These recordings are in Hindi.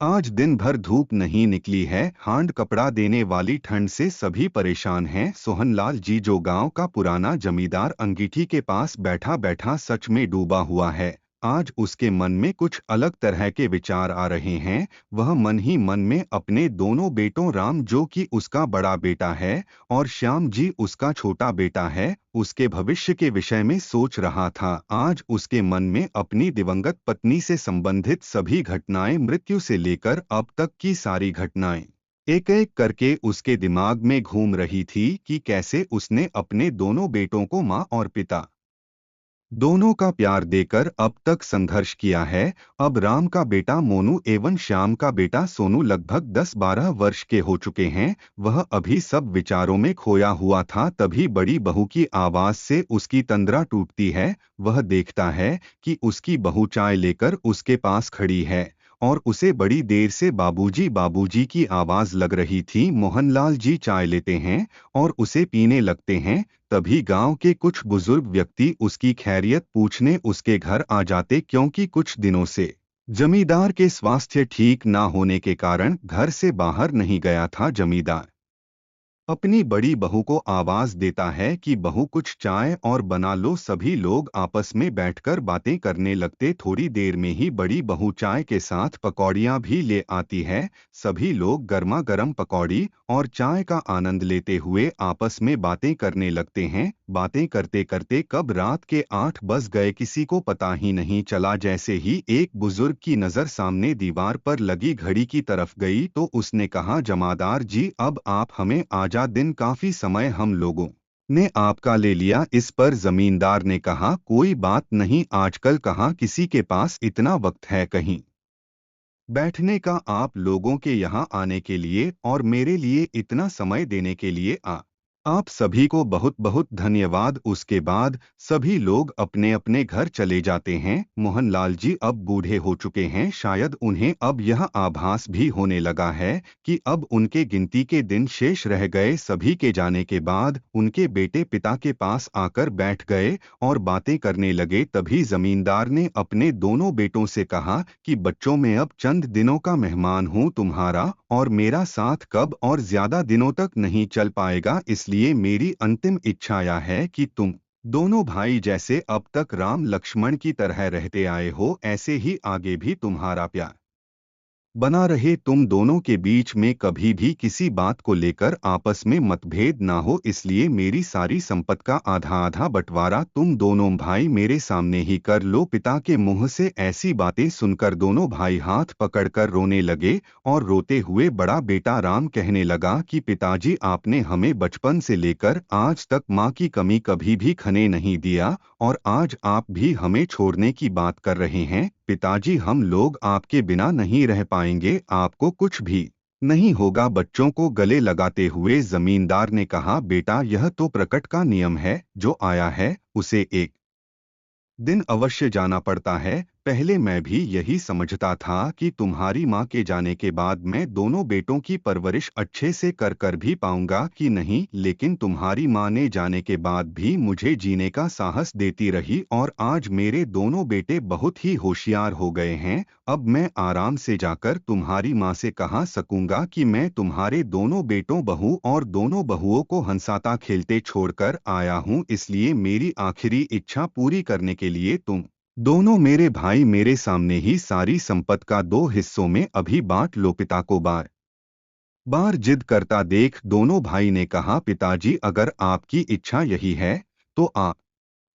आज दिन भर धूप नहीं निकली है। हांड कपड़ा देने वाली ठंड से सभी परेशान हैं। सोहनलाल जी जो गांव का पुराना जमींदार अंगीठी के पास बैठा बैठा सच में डूबा हुआ है। आज उसके मन में कुछ अलग तरह के विचार आ रहे हैं। वह मन ही मन में अपने दोनों बेटों राम जो कि उसका बड़ा बेटा है और श्याम जी उसका छोटा बेटा है, उसके भविष्य के विषय में सोच रहा था। आज उसके मन में अपनी दिवंगत पत्नी से संबंधित सभी घटनाएं, मृत्यु से लेकर अब तक की सारी घटनाएं एक एक करके उसके दिमाग में घूम रही थी कि कैसे उसने अपने दोनों बेटों को मां और पिता दोनों का प्यार देकर अब तक संघर्ष किया है। अब राम का बेटा मोनू एवं श्याम का बेटा सोनू लगभग 10-12 वर्ष के हो चुके हैं। वह अभी सब विचारों में खोया हुआ था, तभी बड़ी बहू की आवाज से उसकी तंद्रा टूटती है। वह देखता है कि उसकी बहू चाय लेकर उसके पास खड़ी है और उसे बड़ी देर से बाबूजी बाबूजी की आवाज लग रही थी। मोहनलाल जी चाय लेते हैं और उसे पीने लगते हैं। तभी गांव के कुछ बुजुर्ग व्यक्ति उसकी खैरियत पूछने उसके घर आ जाते, क्योंकि कुछ दिनों से जमींदार के स्वास्थ्य ठीक ना होने के कारण घर से बाहर नहीं गया था। जमींदार अपनी बड़ी बहू को आवाज देता है कि बहू कुछ चाय और बना लो। सभी लोग आपस में बैठकर बातें करने लगते। थोड़ी देर में ही बड़ी बहू चाय के साथ पकौड़ियाँ भी ले आती है। सभी लोग गर्मा गर्म पकौड़ी और चाय का आनंद लेते हुए आपस में बातें करने लगते हैं। बातें करते करते कब रात के 8 बज गए किसी को पता ही नहीं चला। जैसे ही एक बुजुर्ग की नजर सामने दीवार पर लगी घड़ी की तरफ गई तो उसने कहा, जमादार जी अब आप हमें आजा, दिन काफी समय हम लोगों ने आपका ले लिया। इस पर जमींदार ने कहा, कोई बात नहीं, आजकल कहाँ किसी के पास इतना वक्त है कहीं बैठने का। आप लोगों के यहाँ आने के लिए और मेरे लिए इतना समय देने के लिए आप सभी को बहुत बहुत धन्यवाद। उसके बाद सभी लोग अपने अपने घर चले जाते हैं। मोहनलाल जी अब बूढ़े हो चुके हैं, शायद उन्हें अब यह आभास भी होने लगा है कि अब उनके गिनती के दिन शेष रह गए। सभी के जाने के बाद उनके बेटे पिता के पास आकर बैठ गए और बातें करने लगे। तभी जमींदार ने अपने दोनों बेटों से कहा कि बच्चों, मैं अब चंद दिनों का मेहमान हूँ तुम्हारा और मेरा साथ कब और ज्यादा दिनों तक नहीं चल पाएगा, इसलिए मेरी अंतिम इच्छा यह है कि तुम दोनों भाई जैसे अब तक राम लक्ष्मण की तरह रहते आए हो, ऐसे ही आगे भी तुम्हारा प्यार बना रहे। तुम दोनों के बीच में कभी भी किसी बात को लेकर आपस में मतभेद ना हो, इसलिए मेरी सारी संपत्ति का आधा आधा बंटवारा तुम दोनों भाई मेरे सामने ही कर लो। पिता के मुंह से ऐसी बातें सुनकर दोनों भाई हाथ पकड़कर रोने लगे और रोते हुए बड़ा बेटा राम कहने लगा कि पिताजी, आपने हमें बचपन से लेकर आज तक माँ की कमी कभी भी खने नहीं दिया और आज आप भी हमें छोड़ने की बात कर रहे हैं। पिताजी, हम लोग आपके बिना नहीं रह पाएंगे, आपको कुछ भी नहीं होगा। बच्चों को गले लगाते हुए जमींदार ने कहा, बेटा यह तो प्रकृति का नियम है, जो आया है उसे एक दिन अवश्य जाना पड़ता है। पहले मैं भी यही समझता था कि तुम्हारी माँ के जाने के बाद मैं दोनों बेटों की परवरिश अच्छे से कर भी पाऊंगा कि नहीं, लेकिन तुम्हारी माँ ने जाने के बाद भी मुझे जीने का साहस देती रही और आज मेरे दोनों बेटे बहुत ही होशियार हो गए हैं। अब मैं आराम से जाकर तुम्हारी माँ से कहा सकूंगा कि मैं तुम्हारे दोनों बेटों बहू और दोनों बहुओं को हंसाता खेलते छोड़कर आया हूँ, इसलिए मेरी आखिरी इच्छा पूरी करने के लिए तुम दोनों मेरे भाई मेरे सामने ही सारी संपत्ति का 2 हिस्सों में अभी बांट लो। पिता को बार बार जिद करता देख दोनों भाई ने कहा, पिताजी अगर आपकी इच्छा यही है तो आप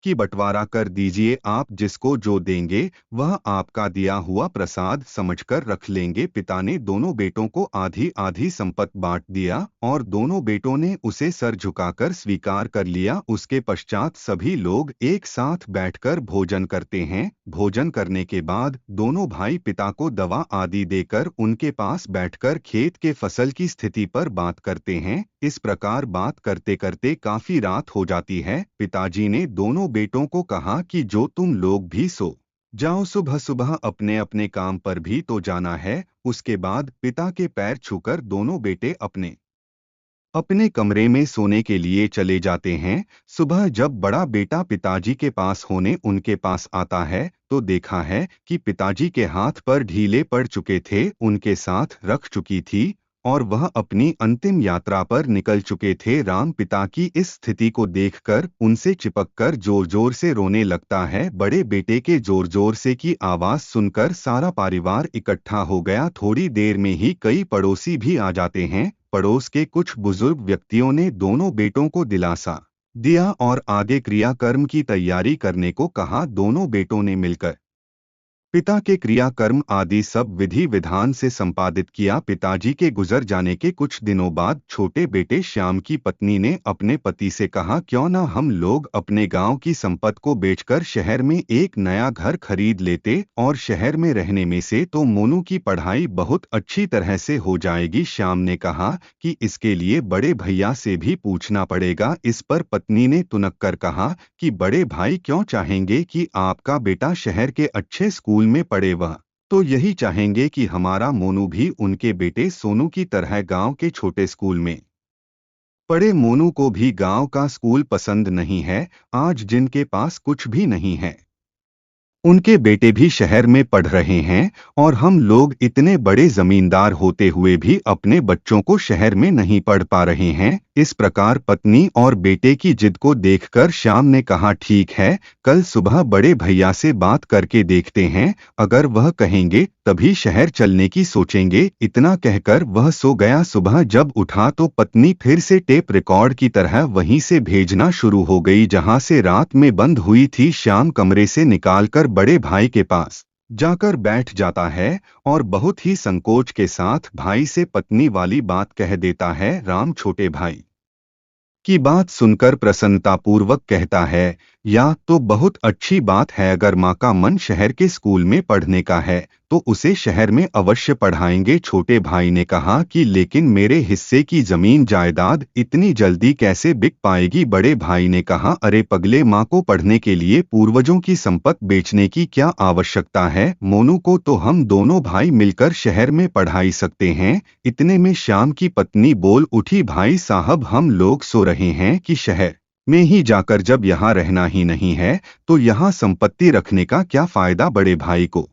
की बंटवारा कर दीजिए। आप जिसको जो देंगे वह आपका दिया हुआ प्रसाद समझकर रख लेंगे। पिता ने दोनों बेटों को आधी आधी संपत्ति बांट दिया और दोनों बेटों ने उसे सर झुकाकर स्वीकार कर लिया। उसके पश्चात सभी लोग एक साथ बैठकर भोजन करते हैं। भोजन करने के बाद दोनों भाई पिता को दवा आदि देकर उनके पास बैठकर खेत के फसल की स्थिति पर बात करते हैं। इस प्रकार बात करते करते काफी रात हो जाती है। पिताजी ने दोनों बेटों को कहा कि जो तुम लोग भी सो जाओ, सुबह सुबह अपने अपने काम पर भी तो जाना है। उसके बाद पिता के पैर छूकर दोनों बेटे अपने अपने कमरे में सोने के लिए चले जाते हैं। सुबह जब बड़ा बेटा पिताजी के पास होने उनके पास आता है तो देखा है कि पिताजी के हाथ पर ढीले पड़ चुके थे, उनके साथ रख चुकी थी और वह अपनी अंतिम यात्रा पर निकल चुके थे। राम पिता की इस स्थिति को देखकर उनसे चिपककर जोर जोर से रोने लगता है। बड़े बेटे के जोर जोर से की आवाज सुनकर सारा परिवार इकट्ठा हो गया। थोड़ी देर में ही कई पड़ोसी भी आ जाते हैं। पड़ोस के कुछ बुजुर्ग व्यक्तियों ने दोनों बेटों को दिलासा दिया और आगे क्रियाकर्म की तैयारी करने को कहा। दोनों बेटों ने मिलकर पिता के क्रियाकर्म आदि सब विधि विधान से संपादित किया। पिताजी के गुजर जाने के कुछ दिनों बाद छोटे बेटे श्याम की पत्नी ने अपने पति से कहा, क्यों ना हम लोग अपने गांव की संपत्ति को बेचकर शहर में एक नया घर खरीद लेते और शहर में रहने में से तो मोनू की पढ़ाई बहुत अच्छी तरह से हो जाएगी। श्याम ने कहा कि इसके लिए बड़े भैया से भी पूछना पड़ेगा। इस पर पत्नी ने तुनक कर कहा कि बड़े भाई क्यों चाहेंगे कि आपका बेटा शहर के अच्छे स्कूल में पढ़े, वह तो यही चाहेंगे कि हमारा मोनू भी उनके बेटे सोनू की तरह गांव के छोटे स्कूल में पढ़े। मोनू को भी गांव का स्कूल पसंद नहीं है। आज जिनके पास कुछ भी नहीं है उनके बेटे भी शहर में पढ़ रहे हैं और हम लोग इतने बड़े जमींदार होते हुए भी अपने बच्चों को शहर में नहीं पढ़ पा रहे हैं। इस प्रकार पत्नी और बेटे की जिद को देखकर श्याम ने कहा, ठीक है, कल सुबह बड़े भैया से बात करके देखते हैं, अगर वह कहेंगे तभी शहर चलने की सोचेंगे। इतना कहकर वह सो गया। सुबह जब उठा तो पत्नी फिर से टेप रिकॉर्ड की तरह वहीं से भेजना शुरू हो गई जहां से रात में बंद हुई थी। श्याम कमरे से निकालकर बड़े भाई के पास जाकर बैठ जाता है और बहुत ही संकोच के साथ भाई से पत्नी वाली बात कह देता है। राम छोटे भाई की बात सुनकर प्रसन्नतापूर्वक कहता है, या तो बहुत अच्छी बात है, अगर माँ का मन शहर के स्कूल में पढ़ने का है तो उसे शहर में अवश्य पढ़ाएंगे। छोटे भाई ने कहा कि लेकिन मेरे हिस्से की जमीन जायदाद इतनी जल्दी कैसे बिक पाएगी। बड़े भाई ने कहा, अरे पगले, माँ को पढ़ने के लिए पूर्वजों की संपत्ति बेचने की क्या आवश्यकता है। मोनू को तो हम दोनों भाई मिलकर शहर में पढ़ाई सकते हैं। इतने में श्याम की पत्नी बोल उठी, भाई साहब, हम लोग सो रहे हैं कि शहर में ही जाकर, जब यहाँ रहना ही नहीं है तो यहाँ संपत्ति रखने का क्या फायदा। बड़े भाई को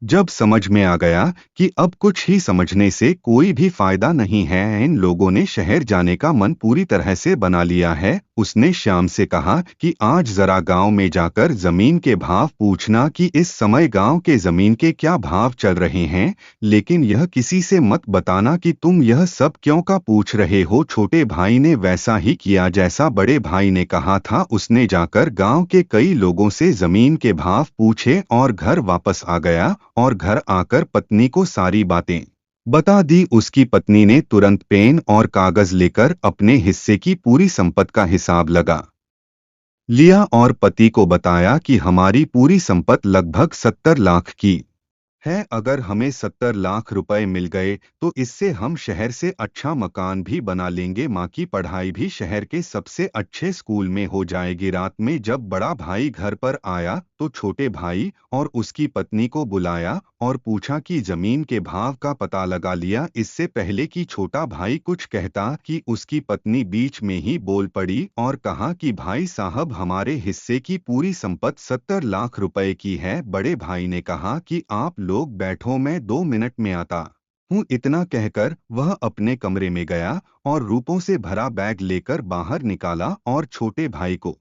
जब समझ में आ गया कि अब कुछ ही समझने से कोई भी फायदा नहीं है, इन लोगों ने शहर जाने का मन पूरी तरह से बना लिया है, उसने श्याम से कहा कि आज जरा गांव में जाकर जमीन के भाव पूछना कि इस समय गांव के जमीन के क्या भाव चल रहे हैं, लेकिन यह किसी से मत बताना कि तुम यह सब क्यों का पूछ रहे हो। छोटे भाई ने वैसा ही किया जैसा बड़े भाई ने कहा था। उसने जाकर गांव के कई लोगों से जमीन के भाव पूछे और घर वापस आ गया और घर आकर पत्नी को सारी बातें बता दी। उसकी पत्नी ने तुरंत पेन और कागज लेकर अपने हिस्से की पूरी संपत्ति का हिसाब लगा लिया और पति को बताया कि हमारी पूरी संपत्ति लगभग 70 लाख की है। अगर हमें 70 लाख रुपए मिल गए तो इससे हम शहर से अच्छा मकान भी बना लेंगे, माँ की पढ़ाई भी शहर के सबसे अच्छे स्कूल में हो जाएगी। रात में जब बड़ा भाई घर पर आया तो छोटे भाई और उसकी पत्नी को बुलाया और पूछा कि जमीन के भाव का पता लगा लिया। इससे पहले कि छोटा भाई कुछ कहता कि उसकी पत्नी बीच में ही बोल पड़ी और कहा कि भाई साहब, हमारे हिस्से की पूरी संपत्ति 70 लाख रुपए की है। बड़े भाई ने कहा कि आप लोग बैठो, मैं 2 मिनट में आता हूँ। इतना कहकर वह अपने कमरे में गया और रूपों से भरा बैग लेकर बाहर निकाला और छोटे भाई को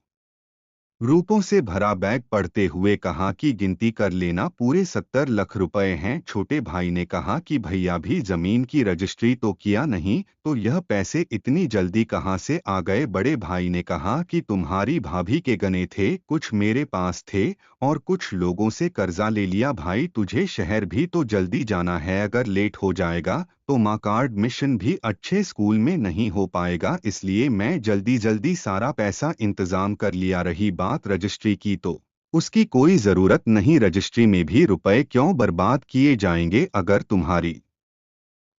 रूपों से भरा बैग पढ़ते हुए कहा कि गिनती कर लेना, पूरे 70 लाख रुपए हैं। छोटे भाई ने कहा कि भैया भी जमीन की रजिस्ट्री तो किया नहीं, तो यह पैसे इतनी जल्दी कहाँ से आ गए। बड़े भाई ने कहा कि तुम्हारी भाभी के गने थे, कुछ मेरे पास थे और कुछ लोगों से कर्जा ले लिया। भाई, तुझे शहर भी तो जल्दी जाना है, अगर लेट हो जाएगा तो माँ का एडमिशन भी अच्छे स्कूल में नहीं हो पाएगा, इसलिए मैं जल्दी जल्दी सारा पैसा इंतजाम कर लिया। रही बात रजिस्ट्री की तो उसकी कोई जरूरत नहीं, रजिस्ट्री में भी रुपए क्यों बर्बाद किए जाएंगे। अगर तुम्हारी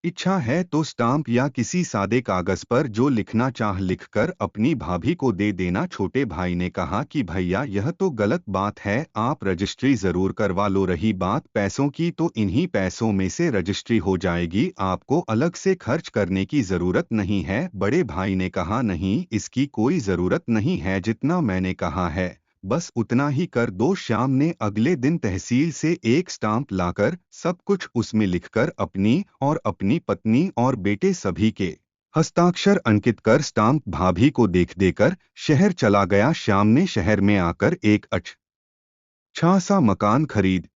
इच्छा है तो स्टाम्प या किसी सादे कागज पर जो लिखना चाह लिखकर अपनी भाभी को दे देना। छोटे भाई ने कहा कि भैया यह तो गलत बात है, आप रजिस्ट्री जरूर करवा लो। रही बात पैसों की तो इन्हीं पैसों में से रजिस्ट्री हो जाएगी, आपको अलग से खर्च करने की जरूरत नहीं है। बड़े भाई ने कहा नहीं, इसकी कोई जरूरत नहीं है, जितना मैंने कहा है बस उतना ही कर दो। श्याम ने अगले दिन तहसील से एक स्टाम्प लाकर सब कुछ उसमें लिखकर अपनी पत्नी और बेटे सभी के हस्ताक्षर अंकित कर स्टाम्प भाभी को देकर शहर चला गया। श्याम ने शहर में आकर एक अच्छा सा मकान खरीद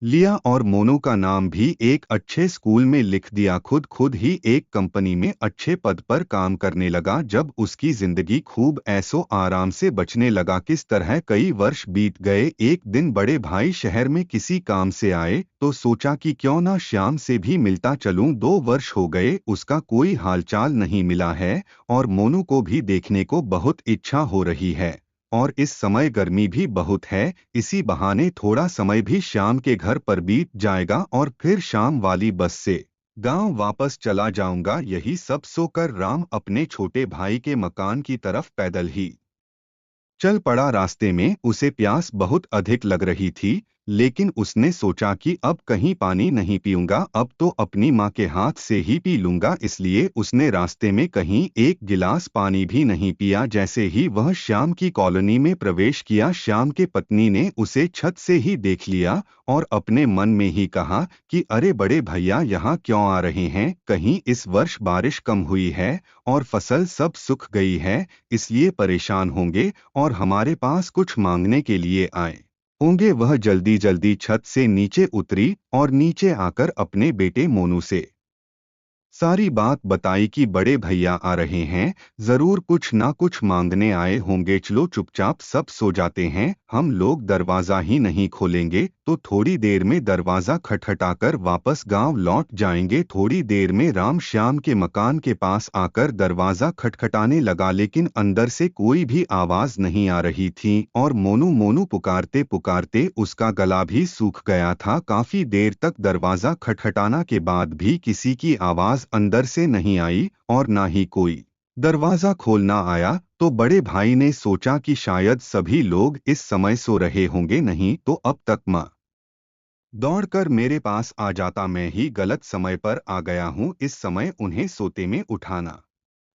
लिया और मोनू का नाम भी एक अच्छे स्कूल में लिख दिया। खुद ही एक कंपनी में अच्छे पद पर काम करने लगा। जब उसकी जिंदगी खूब ऐसो आराम से बचने लगा। किस तरह कई वर्ष बीत गए। एक दिन बड़े भाई शहर में किसी काम से आए तो सोचा कि क्यों ना श्याम से भी मिलता चलूं। 2 वर्ष हो गए, उसका कोई हालचाल नहीं मिला है और मोनू को भी देखने को बहुत इच्छा हो रही है। और इस समय गर्मी भी बहुत है, इसी बहाने थोड़ा समय भी श्याम के घर पर बीत जाएगा और फिर शाम वाली बस से गांव वापस चला जाऊंगा। यही सब सोकर राम अपने छोटे भाई के मकान की तरफ पैदल ही चल पड़ा। रास्ते में उसे प्यास बहुत अधिक लग रही थी, लेकिन उसने सोचा कि अब कहीं पानी नहीं पीऊंगा, अब तो अपनी माँ के हाथ से ही पी लूंगा। इसलिए उसने रास्ते में कहीं एक गिलास पानी भी नहीं पिया। जैसे ही वह श्याम की कॉलोनी में प्रवेश किया, श्याम के पत्नी ने उसे छत से ही देख लिया और अपने मन में ही कहा कि अरे बड़े भैया यहाँ क्यों आ रहे हैं, कहीं इस वर्ष बारिश कम हुई है और फसल सब सूख गई है, इसलिए परेशान होंगे और हमारे पास कुछ मांगने के लिए आए होंगे। वह जल्दी जल्दी छत से नीचे उतरी और नीचे आकर अपने बेटे मोनू से सारी बात बताई कि बड़े भैया आ रहे हैं, जरूर कुछ ना कुछ मांगने आए होंगे, चलो चुपचाप सब सो जाते हैं, हम लोग दरवाजा ही नहीं खोलेंगे तो थोड़ी देर में दरवाजा खटखटाकर वापस गांव लौट जाएंगे। थोड़ी देर में राम श्याम के मकान के पास आकर दरवाजा खटखटाने लगा, लेकिन अंदर से कोई भी आवाज नहीं आ रही थी और मोनू मोनू पुकारते पुकारते उसका गला भी सूख गया था। काफी देर तक दरवाजा खटखटाना के बाद भी किसी की आवाज अंदर से नहीं आई और ना ही कोई दरवाजा खोलना आया, तो बड़े भाई ने सोचा कि शायद सभी लोग इस समय सो रहे होंगे, नहीं तो अब तक माँ दौड़कर मेरे पास आ जाता। मैं ही गलत समय पर आ गया हूँ, इस समय उन्हें सोते में उठाना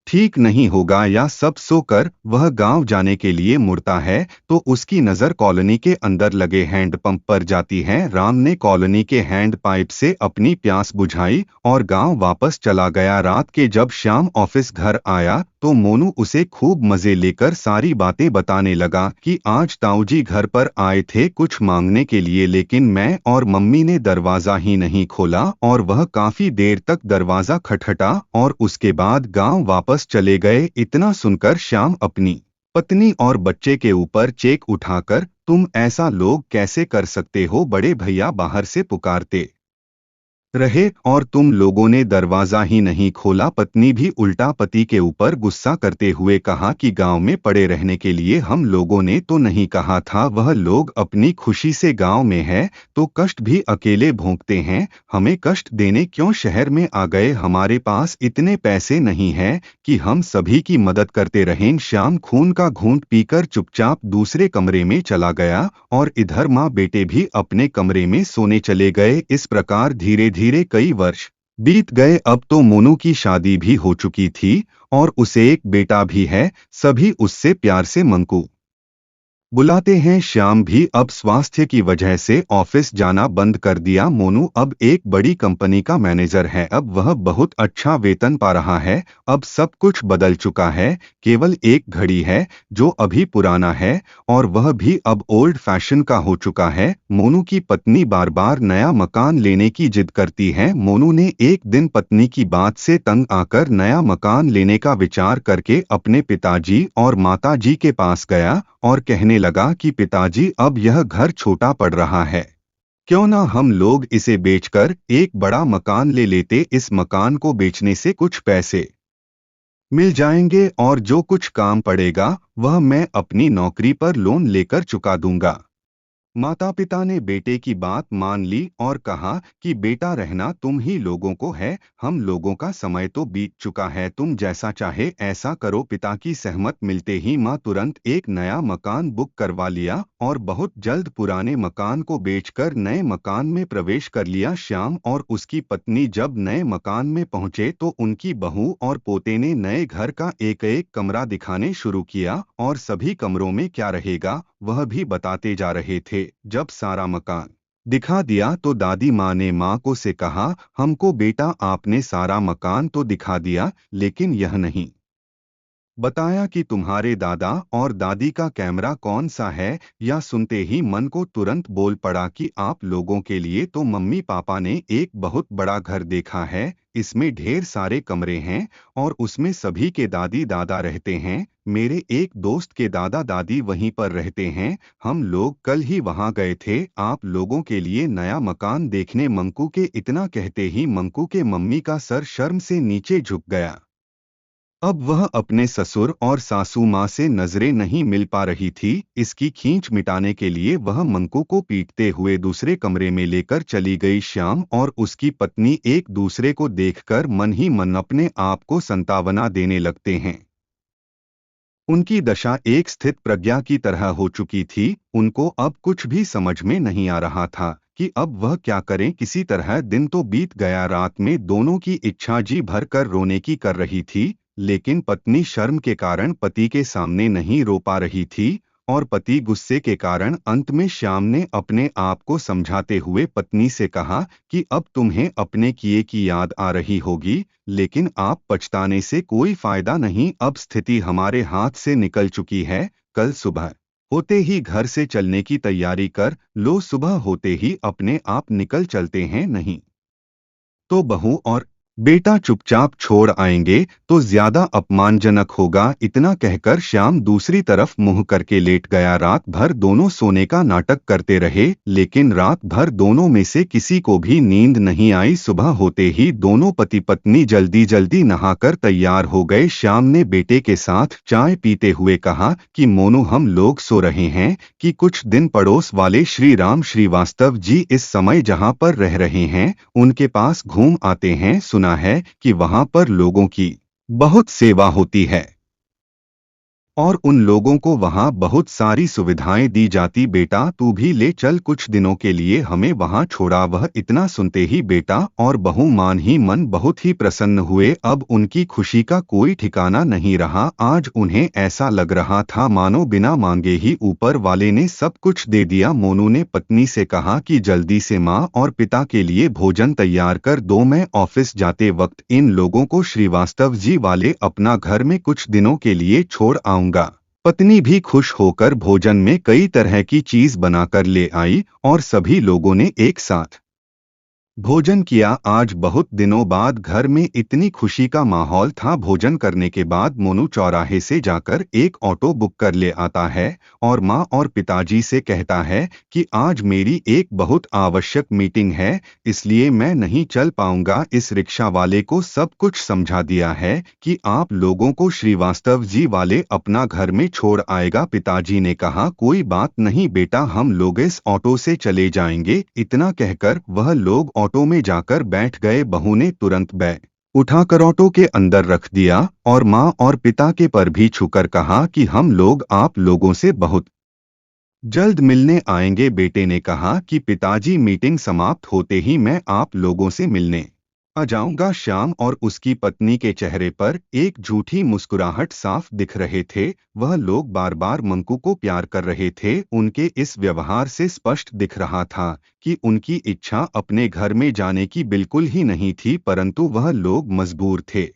ठीक नहीं होगा। या सब सोकर वह गांव जाने के लिए मुड़ता है तो उसकी नजर कॉलोनी के अंदर लगे हैंडपंप पर जाती है। राम ने कॉलोनी के हैंड पाइप से अपनी प्यास बुझाई और गांव वापस चला गया। रात के जब श्याम ऑफिस घर आया तो मोनू उसे खूब मजे लेकर सारी बातें बताने लगा कि आज ताऊजी घर पर आए थे कुछ मांगने के लिए, लेकिन मैं और मम्मी ने दरवाजा ही नहीं खोला और वह काफी देर तक दरवाजा खटखटा और उसके बाद गांव वापस चले गए। इतना सुनकर श्याम अपनी पत्नी और बच्चे के ऊपर चेक उठाकर, तुम ऐसा लोग कैसे कर सकते हो, बड़े भैया बाहर से पुकारते रहे और तुम लोगों ने दरवाजा ही नहीं खोला। पत्नी भी उल्टा पति के ऊपर गुस्सा करते हुए कहा कि गांव में पड़े रहने के लिए हम लोगों ने तो नहीं कहा था, वह लोग अपनी खुशी से गांव में है तो कष्ट भी अकेले भोगते हैं, हमें कष्ट देने क्यों शहर में आ गए, हमारे पास इतने पैसे नहीं है कि हम सभी की मदद करते रहें। श्याम खून का घूंट पीकर चुपचाप दूसरे कमरे में चला गया और इधर माँ बेटे भी अपने कमरे में सोने चले गए। इस प्रकार धीरे धीरे कई वर्ष बीत गए। अब तो मोनू की शादी भी हो चुकी थी और उसे एक बेटा भी है, सभी उससे प्यार से मंकू बुलाते हैं। श्याम भी अब स्वास्थ्य की वजह से ऑफिस जाना बंद कर दिया। मोनू अब एक बड़ी कंपनी का मैनेजर है, अब वह बहुत अच्छा वेतन पा रहा है। अब सब कुछ बदल चुका है, केवल एक घड़ी है जो अभी पुराना है और वह भी अब ओल्ड फैशन का हो चुका है। मोनू की पत्नी बार बार नया मकान लेने की जिद करती है। मोनू ने एक दिन पत्नी की बात से तंग आकर नया मकान लेने का विचार करके अपने पिताजी और माताजी के पास गया और कहने लगा कि पिताजी अब यह घर छोटा पड़ रहा है, क्यों ना हम लोग इसे बेचकर एक बड़ा मकान ले लेते, इस मकान को बेचने से कुछ पैसे मिल जाएंगे और जो कुछ काम पड़ेगा वह मैं अपनी नौकरी पर लोन लेकर चुका दूंगा। माता पिता ने बेटे की बात मान ली और कहा कि बेटा रहना तुम ही लोगों को है, हम लोगों का समय तो बीत चुका है, तुम जैसा चाहे ऐसा करो। पिता की सहमत मिलते ही माँ तुरंत एक नया मकान बुक करवा लिया और बहुत जल्द पुराने मकान को बेचकर नए मकान में प्रवेश कर लिया। श्याम और उसकी पत्नी जब नए मकान में पहुंचे तो उनकी बहू और पोते ने नए घर का एक एक कमरा दिखाने शुरू किया और सभी कमरों में क्या रहेगा वह भी बताते जा रहे थे। जब सारा मकान दिखा दिया तो दादी माँ ने माँ को से कहा, हमको बेटा आपने सारा मकान तो दिखा दिया लेकिन यह नहीं बताया कि तुम्हारे दादा और दादी का कैमरा कौन सा है। या सुनते ही मन को तुरंत बोल पड़ा कि आप लोगों के लिए तो मम्मी पापा ने एक बहुत बड़ा घर देखा है, इसमें ढेर सारे कमरे हैं और उसमें सभी के दादी दादा रहते हैं। मेरे एक दोस्त के दादा दादी वहीं पर रहते हैं, हम लोग कल ही वहां गए थे आप लोगों के लिए नया मकान देखने। मंकू के इतना कहते ही मंकू के मम्मी का सर शर्म से नीचे झुक गया। अब वह अपने ससुर और सासू माँ से नजरें नहीं मिल पा रही थी। इसकी खींच मिटाने के लिए वह मंकू को पीटते हुए दूसरे कमरे में लेकर चली गई। श्याम और उसकी पत्नी एक दूसरे को देखकर मन ही मन अपने आप को संतावना देने लगते हैं। उनकी दशा एक स्थित प्रज्ञा की तरह हो चुकी थी। उनको अब कुछ भी समझ में नहीं आ रहा था कि अब वह क्या करें। किसी तरह दिन तो बीत गया। रात में दोनों की इच्छा जी भर कर रोने की कर रही थी, लेकिन पत्नी शर्म के कारण पति के सामने नहीं रो पा रही थी और पति गुस्से के कारण। अंत में श्याम ने अपने आप को समझाते हुए पत्नी से कहा कि अब तुम्हें अपने किए की याद आ रही होगी, लेकिन आप पछताने से कोई फायदा नहीं। अब स्थिति हमारे हाथ से निकल चुकी है, कल सुबह होते ही घर से चलने की तैयारी कर लो, सुबह होते ही अपने आप निकल चलते हैं, नहीं तो बहू और बेटा चुपचाप छोड़ आएंगे तो ज्यादा अपमानजनक होगा। इतना कहकर श्याम दूसरी तरफ मुंह करके लेट गया। रात भर दोनों सोने का नाटक करते रहे, लेकिन रात भर दोनों में से किसी को भी नींद नहीं आई। सुबह होते ही दोनों पति पत्नी जल्दी जल्दी नहाकर तैयार हो गए। श्याम ने बेटे के साथ चाय पीते हुए कहा कि मोनू हम लोग सो रहे हैं कि कुछ दिन पड़ोस वाले श्री राम श्रीवास्तव जी इस समय जहां पर रह रहे हैं उनके पास घूम आते हैं। सुना है कि वहां पर लोगों की बहुत सेवा होती है और उन लोगों को वहां बहुत सारी सुविधाएं दी जाती। बेटा तू भी ले चल, कुछ दिनों के लिए हमें वहां छोड़ा। वह इतना सुनते ही बेटा और बहू मान ही मन बहुत ही प्रसन्न हुए। अब उनकी खुशी का कोई ठिकाना नहीं रहा। आज उन्हें ऐसा लग रहा था मानो बिना मांगे ही ऊपर वाले ने सब कुछ दे दिया। मोनू ने पत्नी से कहा कि जल्दी से माँ और पिता के लिए भोजन तैयार कर दो, मैं ऑफिस जाते वक्त इन लोगों को श्रीवास्तव जी वाले अपना घर में कुछ दिनों के लिए छोड़ आऊंगा। पत्नी भी खुश होकर भोजन में कई तरह की चीज बनाकर ले आई और सभी लोगों ने एक साथ भोजन किया। आज बहुत दिनों बाद घर में इतनी खुशी का माहौल था। भोजन करने के बाद मोनू चौराहे से जाकर एक ऑटो बुक कर ले आता है और माँ और पिताजी से कहता है कि आज मेरी एक बहुत आवश्यक मीटिंग है, इसलिए मैं नहीं चल पाऊंगा। इस रिक्शा वाले को सब कुछ समझा दिया है कि आप लोगों को श्रीवास्तव जी वाले अपना घर में छोड़ आएगा। पिताजी ने कहा कोई बात नहीं बेटा, हम लोग इस ऑटो से चले जाएंगे। इतना कहकर वह लोग ऑटो में जाकर बैठ गए। बहू ने तुरंत बैग उठाकर ऑटो के अंदर रख दिया और माँ और पिता के पर भी छूकर कहा कि हम लोग आप लोगों से बहुत जल्द मिलने आएंगे। बेटे ने कहा कि पिताजी मीटिंग समाप्त होते ही मैं आप लोगों से मिलने आ जाऊंगा। श्याम और उसकी पत्नी के चेहरे पर एक झूठी मुस्कुराहट साफ दिख रहे थे। वह लोग बार बार मंकू को प्यार कर रहे थे। उनके इस व्यवहार से स्पष्ट दिख रहा था कि उनकी इच्छा अपने घर में जाने की बिल्कुल ही नहीं थी, परंतु वह लोग मजबूर थे।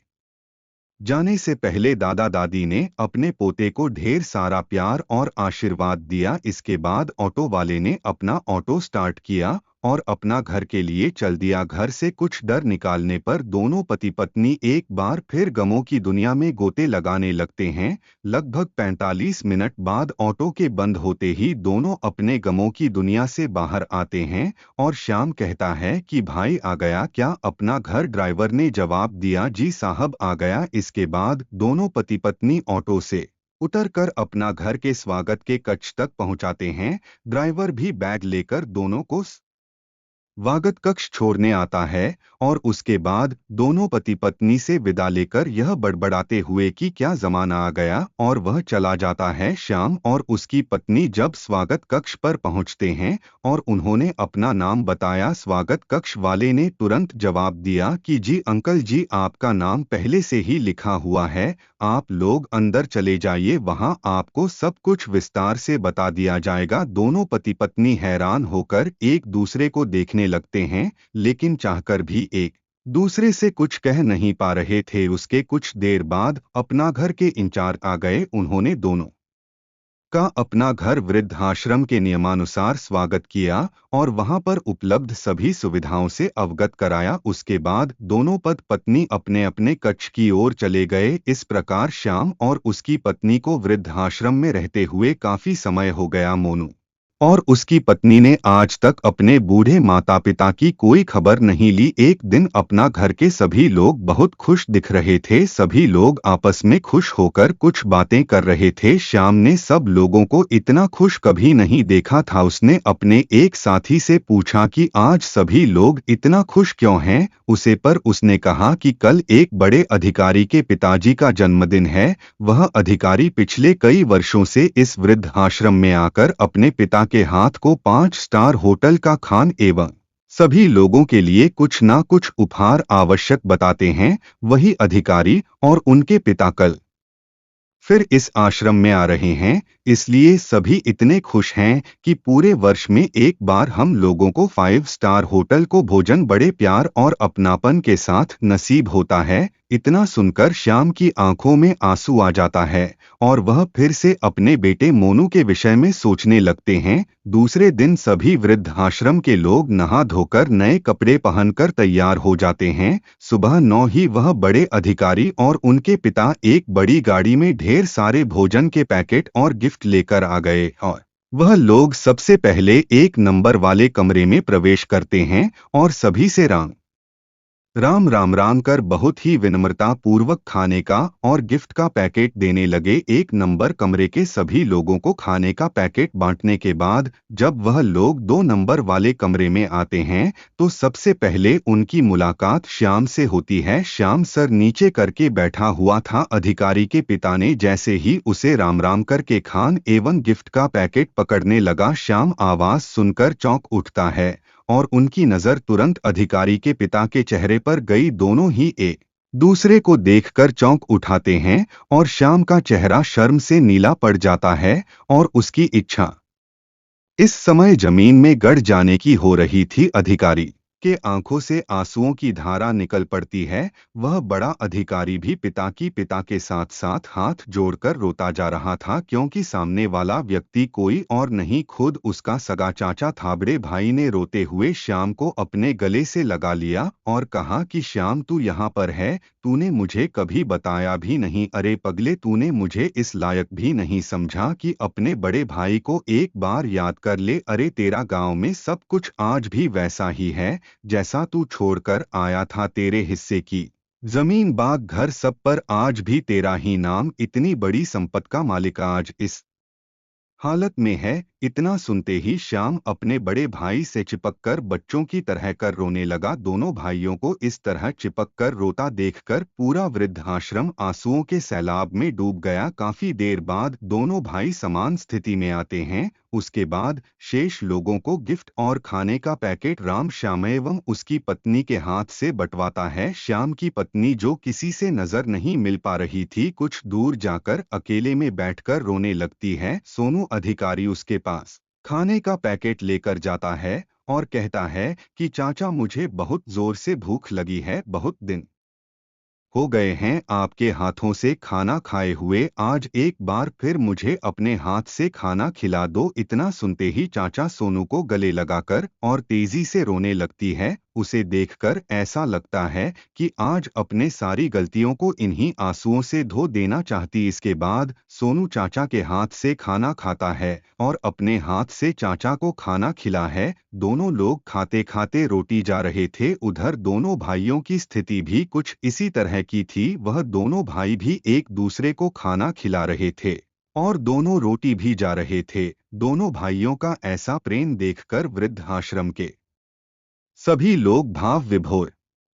जाने से पहले दादा दादी ने अपने पोते को ढेर सारा प्यार और आशीर्वाद दिया। इसके बाद ऑटो वाले ने अपना ऑटो स्टार्ट किया और अपना घर के लिए चल दिया। घर से कुछ डर निकालने पर दोनों पति पत्नी एक बार फिर गमों की दुनिया में गोते लगाने लगते हैं। लगभग 45 मिनट बाद ऑटो के बंद होते ही दोनों अपने गमों की दुनिया से बाहर आते हैं और श्याम कहता है कि भाई आ गया क्या अपना घर? ड्राइवर ने जवाब दिया जी साहब आ गया। इसके बाद दोनों पति पत्नी ऑटो से उतरकर अपना घर के स्वागत के कक्ष तक पहुंचाते हैं। ड्राइवर भी बैग लेकर दोनों को स्वागत कक्ष छोड़ने आता है और उसके बाद दोनों पति पत्नी से विदा लेकर यह बड़बड़ाते हुए कि क्या जमाना आ गया, और वह चला जाता है। श्याम और उसकी पत्नी जब स्वागत कक्ष पर पहुंचते हैं और उन्होंने अपना नाम बताया, स्वागत कक्ष वाले ने तुरंत जवाब दिया कि जी अंकल जी, आपका नाम पहले से ही लिखा हुआ है, आप लोग अंदर चले जाइए, वहां आपको सब कुछ विस्तार से बता दिया जाएगा। दोनों पति पत्नी हैरान होकर एक दूसरे को देखने लगते हैं, लेकिन चाहकर भी एक दूसरे से कुछ कह नहीं पा रहे थे। उसके कुछ देर बाद अपना घर के इंचार्ज आ गए। उन्होंने दोनों का अपना घर वृद्धाश्रम के नियमानुसार स्वागत किया और वहां पर उपलब्ध सभी सुविधाओं से अवगत कराया। उसके बाद दोनों पत्नी अपने अपने कक्ष की ओर चले गए। इस प्रकार श्याम और उसकी पत्नी को वृद्धाश्रम में रहते हुए काफी समय हो गया। मोनू और उसकी पत्नी ने आज तक अपने बूढ़े माता पिता की कोई खबर नहीं ली। एक दिन अपना घर के सभी लोग बहुत खुश दिख रहे थे। सभी लोग आपस में खुश होकर कुछ बातें कर रहे थे। श्याम ने सब लोगों को इतना खुश कभी नहीं देखा था। उसने अपने एक साथी से पूछा कि आज सभी लोग इतना खुश क्यों हैं। उसे पर उसने कहा कि कल एक बड़े अधिकारी के पिताजी का जन्मदिन है। वह अधिकारी पिछले कई वर्षों से इस वृद्धाश्रम में आकर अपने पिता के हाथ को 5 स्टार होटल का खान एवं सभी लोगों के लिए कुछ ना कुछ उपहार आवश्यक बताते हैं। वही अधिकारी और उनके पिता कल फिर इस आश्रम में आ रहे हैं, इसलिए सभी इतने खुश हैं कि पूरे वर्ष में एक बार हम लोगों को 5 स्टार होटल को भोजन बड़े प्यार और अपनापन के साथ नसीब होता है। इतना सुनकर श्याम की आंखों में आंसू आ जाता है और वह फिर से अपने बेटे मोनू के विषय में सोचने लगते हैं। दूसरे दिन सभी वृद्धाश्रम के लोग नहा धोकर नए कपड़े पहनकर तैयार हो जाते हैं। सुबह 9 ही वह बड़े अधिकारी और उनके पिता एक बड़ी गाड़ी में ढेर सारे भोजन के पैकेट और गिफ्ट लेकर आ गए और वह लोग सबसे पहले 1 नंबर वाले कमरे में प्रवेश करते हैं और सभी से राम कर बहुत ही विनम्रता पूर्वक खाने का और गिफ्ट का पैकेट देने लगे। 1 नंबर कमरे के सभी लोगों को खाने का पैकेट बांटने के बाद जब वह लोग 2 नंबर वाले कमरे में आते हैं तो सबसे पहले उनकी मुलाकात श्याम से होती है। श्याम सर नीचे करके बैठा हुआ था। अधिकारी के पिता ने जैसे ही उसे राम करके खान एवं गिफ्ट का पैकेट पकड़ने लगा, श्याम आवाज सुनकर चौंक उठता है और उनकी नजर तुरंत अधिकारी के पिता के चेहरे पर गई। दोनों ही एक दूसरे को देखकर चौंक उठाते हैं और श्याम का चेहरा शर्म से नीला पड़ जाता है और उसकी इच्छा इस समय जमीन में गड़ जाने की हो रही थी। अधिकारी के आंखों से आंसुओं की धारा निकल पड़ती है। वह बड़ा अधिकारी भी पिता के साथ साथ हाथ जोड़कर रोता जा रहा था, क्योंकि सामने वाला व्यक्ति कोई और नहीं, खुद उसका सगा चाचा था। बड़े भाई ने रोते हुए श्याम को अपने गले से लगा लिया और कहा कि श्याम, तू यहाँ पर है, तूने मुझे कभी बताया भी नहीं। अरे पगले, तूने मुझे इस लायक भी नहीं समझा कि अपने बड़े भाई को एक बार याद कर ले। अरे तेरा गांव में सब कुछ आज भी वैसा ही है जैसा तू छोड़कर आया था। तेरे हिस्से की जमीन बाग घर सब पर आज भी तेरा ही नाम। इतनी बड़ी संपत्ति का मालिक आज इस हालत में है। इतना सुनते ही श्याम अपने बड़े भाई से चिपककर बच्चों की तरह कर रोने लगा। दोनों भाइयों को इस तरह चिपककर रोता देखकर पूरा वृद्धाश्रम आंसुओं के सैलाब में डूब गया। काफी देर बाद दोनों भाई समान स्थिति में आते हैं। उसके बाद शेष लोगों को गिफ्ट और खाने का पैकेट राम श्याम एवं उसकी पत्नी के हाथ से बंटवाता है। श्याम की पत्नी, जो किसी से नजर नहीं मिल पा रही थी, कुछ दूर जाकर अकेले में बैठकर रोने लगती है। सोनू अधिकारी उसके पास खाने का पैकेट लेकर जाता है और कहता है कि चाचा, मुझे बहुत जोर से भूख लगी है, बहुत दिन हो गए हैं आपके हाथों से खाना खाए हुए, आज एक बार फिर मुझे अपने हाथ से खाना खिला दो। इतना सुनते ही चाचा सोनू को गले लगाकर और तेजी से रोने लगती है। उसे देखकर ऐसा लगता है कि आज अपने सारी गलतियों को इन्हीं आंसुओं से धो देना चाहती। इसके बाद सोनू चाचा के हाथ से खाना खाता है और अपने हाथ से चाचा को खाना खिला है। दोनों लोग खाते खाते रोटी जा रहे थे। उधर दोनों भाइयों की स्थिति भी कुछ इसी तरह की थी। वह दोनों भाई भी एक दूसरे को खाना खिला रहे थे। और दोनों रोटी भी जा रहे थे। दोनों भाइयों का ऐसा प्रेम देखकर वृद्धाश्रम के सभी लोग भाव विभोर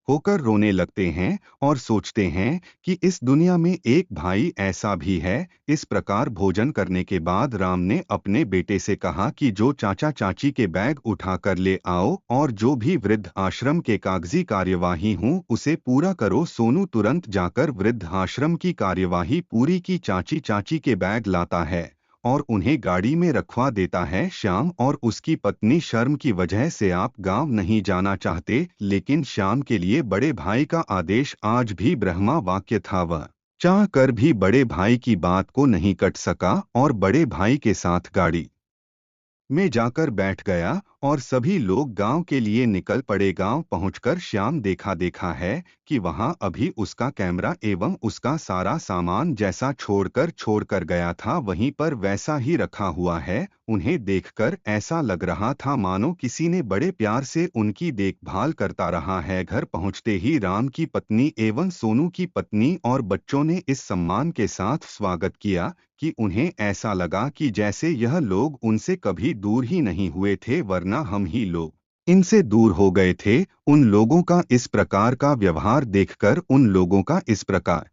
होकर रोने लगते हैं और सोचते हैं कि इस दुनिया में एक भाई ऐसा भी है। इस प्रकार भोजन करने के बाद राम ने अपने बेटे से कहा कि जो चाचा चाची के बैग उठा कर ले आओ और जो भी वृद्ध आश्रम के कागजी कार्यवाही हूँ उसे पूरा करो। सोनू तुरंत जाकर वृद्ध आश्रम की कार्यवाही पूरी की चाची चाची के बैग लाता है और उन्हें गाड़ी में रखवा देता है। श्याम और उसकी पत्नी शर्म की वजह से आप गांव नहीं जाना चाहते, लेकिन श्याम के लिए बड़े भाई का आदेश आज भी ब्रह्मा वाक्य था। वह चाह कर भी बड़े भाई की बात को नहीं कट सका और बड़े भाई के साथ गाड़ी में जाकर बैठ गया और सभी लोग गांव के लिए निकल पड़े। गांव पहुंचकर श्याम देखा देखा है कि वहां अभी उसका कैमरा एवं उसका सारा सामान जैसा छोड़कर गया था वहीं पर वैसा ही रखा हुआ है। उन्हें देखकर ऐसा लग रहा था मानो किसी ने बड़े प्यार से उनकी देखभाल करता रहा है। घर पहुंचते ही राम की पत्नी एवं सोनू की पत्नी और बच्चों ने इस सम्मान के साथ स्वागत किया कि उन्हें ऐसा लगा कि जैसे यह लोग उनसे कभी दूर ही नहीं हुए थे, वरना हम ही लोग इनसे दूर हो गए थे। उन लोगों का इस प्रकार का व्यवहार देखकर उन लोगों का इस प्रकार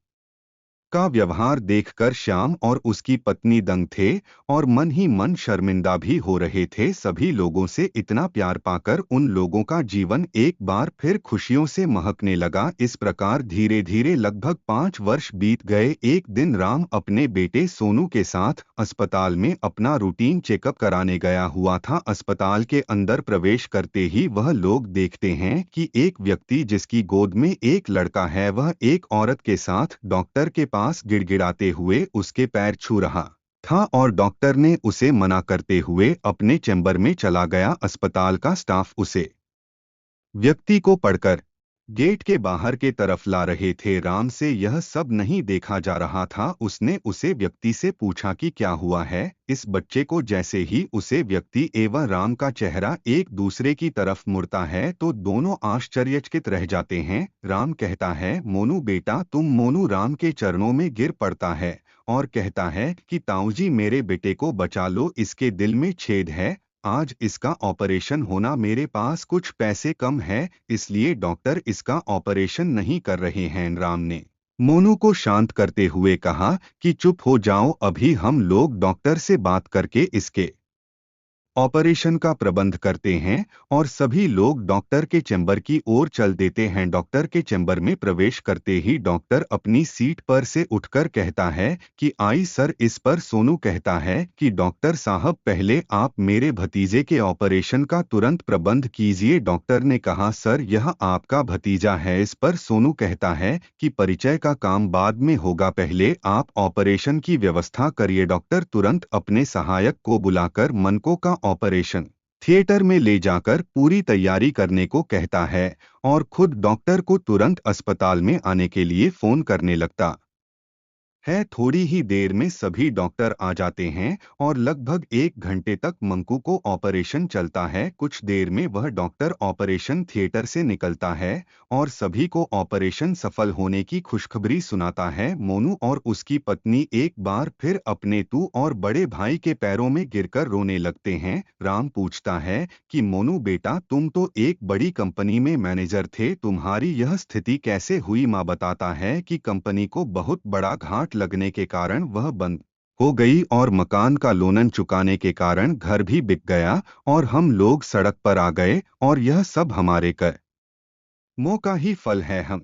का व्यवहार देखकर श्याम और उसकी पत्नी दंग थे और मन ही मन शर्मिंदा भी हो रहे थे। सभी लोगों से इतना प्यार पाकर उन लोगों का जीवन एक बार फिर खुशियों से महकने लगा। इस प्रकार धीरे धीरे लगभग 5 वर्ष बीत गए। एक दिन राम अपने बेटे सोनू के साथ अस्पताल में अपना रूटीन चेकअप कराने गया हुआ था। अस्पताल के अंदर प्रवेश करते ही वह लोग देखते हैं कि एक व्यक्ति जिसकी गोद में एक लड़का है वह एक औरत के साथ डॉक्टर के पास गिड़गिड़ाते हुए उसके पैर छू रहा था और डॉक्टर ने उसे मना करते हुए अपने चैम्बर में चला गया। अस्पताल का स्टाफ उसे व्यक्ति को पढ़कर गेट के बाहर के तरफ ला रहे थे। राम से यह सब नहीं देखा जा रहा था। उसने उसे व्यक्ति से पूछा कि क्या हुआ है इस बच्चे को। जैसे ही उसे व्यक्ति एवं राम का चेहरा एक दूसरे की तरफ मुड़ता है तो दोनों आश्चर्यचकित रह जाते हैं। राम कहता है मोनू बेटा तुम। मोनू राम के चरणों में गिर पड़ता है और कहता है कि ताऊजी मेरे बेटे को बचा लो, इसके दिल में छेद है, आज इसका ऑपरेशन होना, मेरे पास कुछ पैसे कम है इसलिए डॉक्टर इसका ऑपरेशन नहीं कर रहे हैं। राम ने मोनू को शांत करते हुए कहा कि चुप हो जाओ, अभी हम लोग डॉक्टर से बात करके इसके ऑपरेशन का प्रबंध करते हैं। और सभी लोग डॉक्टर के चैम्बर की ओर चल देते हैं। डॉक्टर के चैम्बर में प्रवेश करते ही डॉक्टर अपनी सीट पर से उठकर कहता है कि आई सर। इस पर सोनू कहता है कि डॉक्टर साहब पहले आप मेरे भतीजे के ऑपरेशन का तुरंत प्रबंध कीजिए। डॉक्टर ने कहा सर यह आपका भतीजा है। इस पर सोनू कहता है कि परिचय का काम बाद में होगा, पहले आप ऑपरेशन की व्यवस्था करिए। डॉक्टर तुरंत अपने सहायक को बुलाकर मनको का ऑपरेशन थिएटर में ले जाकर पूरी तैयारी करने को कहता है और खुद डॉक्टर को तुरंत अस्पताल में आने के लिए फोन करने लगता है। थोड़ी ही देर में सभी डॉक्टर आ जाते हैं और लगभग 1 घंटे तक मंकू को ऑपरेशन चलता है। कुछ देर में वह डॉक्टर ऑपरेशन थिएटर से निकलता है और सभी को ऑपरेशन सफल होने की खुशखबरी सुनाता है। मोनू और उसकी पत्नी एक बार फिर अपने तू और बड़े भाई के पैरों में गिरकर रोने लगते हैं। राम पूछता है कि मोनू बेटा तुम तो एक बड़ी कंपनी में मैनेजर थे, तुम्हारी यह स्थिति कैसे हुई। माँ बताता है कि कंपनी को बहुत बड़ा घाट लगने के कारण वह बंद हो गई और मकान का लोन चुकाने के कारण घर भी बिक गया और हम लोग सड़क पर आ गए और यह सब हमारे कर्मों का ही फल है।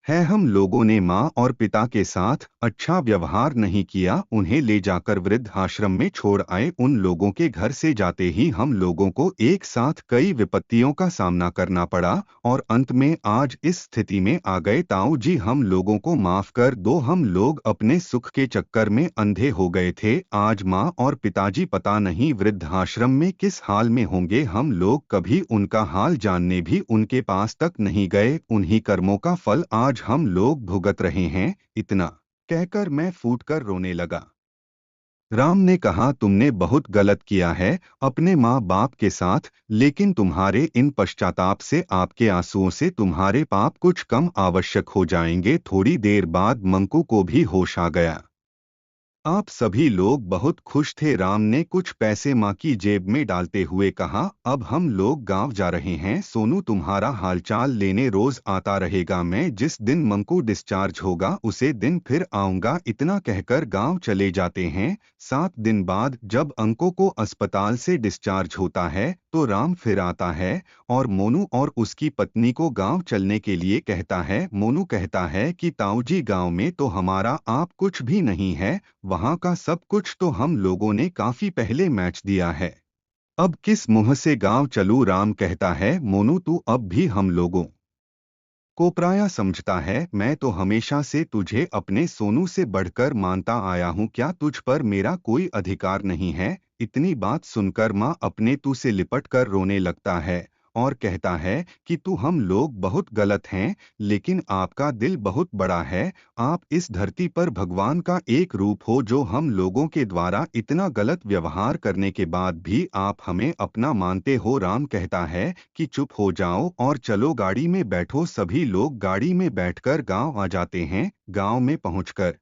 हम लोगों ने माँ और पिता के साथ अच्छा व्यवहार नहीं किया, उन्हें ले जाकर वृद्ध आश्रम में छोड़ आए। उन लोगों के घर से जाते ही हम लोगों को एक साथ कई विपत्तियों का सामना करना पड़ा और अंत में आज इस स्थिति में आ गए। ताऊ जी हम लोगों को माफ कर दो, हम लोग अपने सुख के चक्कर में अंधे हो गए थे। आज माँ और पिताजी पता नहीं वृद्ध आश्रम में किस हाल में होंगे, हम लोग कभी उनका हाल जानने भी उनके पास तक नहीं गए। उन्हीं कर्मों का फल आज हम लोग भुगत रहे हैं। इतना कहकर मैं फूटकर रोने लगा। राम ने कहा तुमने बहुत गलत किया है अपने माँ बाप के साथ, लेकिन तुम्हारे इन पश्चाताप से, आपके आंसुओं से तुम्हारे पाप कुछ कम आवश्यक हो जाएंगे। थोड़ी देर बाद मंकू को भी होश आ गया। आप सभी लोग बहुत खुश थे। राम ने कुछ पैसे माँ की जेब में डालते हुए कहा, अब हम लोग गांव जा रहे हैं। सोनू तुम्हारा हालचाल लेने रोज आता रहेगा। मैं जिस दिन मंकू डिस्चार्ज होगा उसे दिन फिर आऊंगा। इतना कहकर गांव चले जाते हैं। 7 दिन बाद जब अंको को अस्पताल से डिस्चार्ज होता है तो राम फिर आता है और मोनू और उसकी पत्नी को गांव चलने के लिए कहता है। मोनू कहता है कि ताऊजी, गांव में तो हमारा आप कुछ भी नहीं है, वहां का सब कुछ तो हम लोगों ने काफी पहले मैच दिया है। अब किस मुंह से गांव चलूं? राम कहता है, मोनू तू अब भी हम लोगों को पराया समझता है। मैं तो हमेशा से तुझे अपने सोनू से बढ़कर मानता आया हूँ। क्या तुझ पर मेरा कोई अधिकार नहीं है? इतनी बात सुनकर माँ अपने तू से लिपट कर रोने लगता है और कहता है कि तू, हम लोग बहुत गलत हैं, लेकिन आपका दिल बहुत बड़ा है। आप इस धरती पर भगवान का एक रूप हो जो हम लोगों के द्वारा इतना गलत व्यवहार करने के बाद भी आप हमें अपना मानते हो। राम कहता है कि चुप हो जाओ और चलो गाड़ी में बैठो। सभी लोग गाड़ी में बैठकर गांव आ जाते हैं। गांव में पहुंचकर